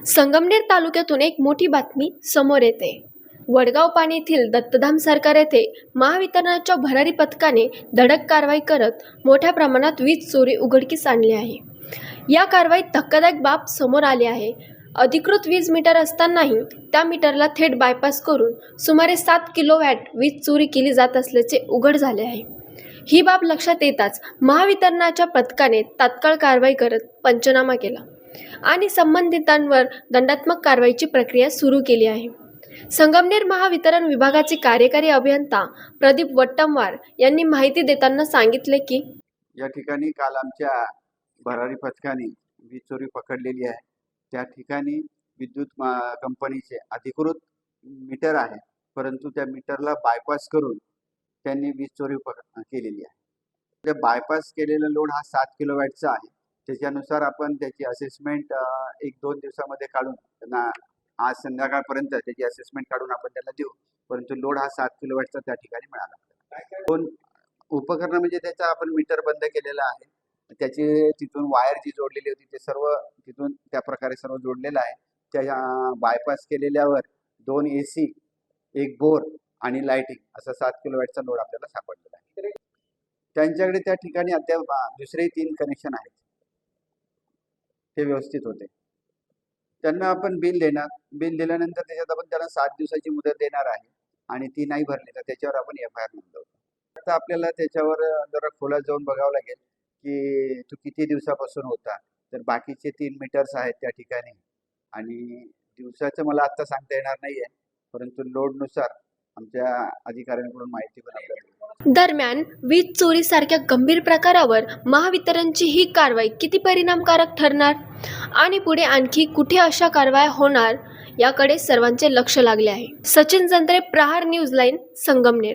संगमनेर तालुक्यातून एक मोठी बातमी समोर येते। वडगाव पाणी येथील दत्तधाम सरकार येथे महावितरणाच्या भरारी पथकाने धडक कारवाई करत मोठ्या प्रमाणात वीज चोरी उघडकीस आणली आहे। या कारवाईत धक्कादायक बाब समोर आली आहे। अधिकृत वीज मीटर असतानाही त्या मीटरला थेट बायपास करून सुमारे 7 किलोवॅट वीज चोरी केली जात असल्याचे उघड झाले आहे। ही बाब लक्षात येताच महावितरणाच्या पथकाने तात्काळ कारवाई करत पंचनामा केला आणि संबंधितांवर दंडात्मक कारवाईची प्रक्रिया सुरू केली आहे। संगमनेर महावितरण विभागाचे कार्यकारी अभियंता प्रदीप वट्टमवार यांनी माहिती देताना सांगितले की या ठिकाणी काल आमच्या भरारी पथकाने वीज चोरी पकडलेली आहे। त्या ठिकाणी विद्युत कंपनीचे अधिकृत मीटर आहे, परंतु त्या मीटरला बायपास करून त्यांनी वीज चोरी केलेली आहे। त्या बायपास केलेला लोड हा 7 किलोवॅटचा आहे। त्याच्यानुसार आपण त्याची असेसमेंट 1-2 दिवसामध्ये काढून त्यांना आज संध्याकाळपर्यंत त्याची असेसमेंट काढून आपण त्याला देऊ, परंतु लोड हा 7 किलोवॅटचा त्या ठिकाणी मिळाला। 2 उपकरणं म्हणजे त्याचा आपण मीटर बंद केलेला आहे, त्याची तिथून वायर जी जोडलेली होती ते सर्व तिथून त्या प्रकारे सर्व जोडलेलं आहे। त्या बायपास केलेल्यावर 2 AC, 1 बोर आणि लाइटिंग असा 7 किलोवॅटचा लोड आपल्याला सापडलेला आहे। त्यांच्याकडे त्या ठिकाणी अद्याप दुसरे 3 कनेक्शन आहेत, ते व्यवस्थित होते। त्यांना आपण बिल देणार, बिल दिल्यानंतर त्याच्यात आपण त्यांना 7 दिवसाची मुदत देणार आहे आणि ती नाही भरली तर त्याच्यावर आपण FIR नोंदवतो। आता आपल्याला त्याच्यावर जरा खोलात जाऊन बघावं लागेल की तो किती दिवसापासून होता। तर बाकीचे 3 मीटर्स आहेत त्या ठिकाणी आणि दिवसाचं मला आता सांगता येणार नाहीये, परंतु लोडनुसार आमच्या अधिकाऱ्यांकडून माहिती पण आपल्याला। दरम्यान वीज चोरीसारख्या गंभीर प्रकारावर महावितरणची ही कारवाई किती परिणामकारक ठरणार आणि पुढे आणखी कुठे अशा कारवाया होणार याकडे सर्वांचे लक्ष लागले आहे। सचिन जंत्रे, प्रहार न्यूज लाईन, संगमनेर।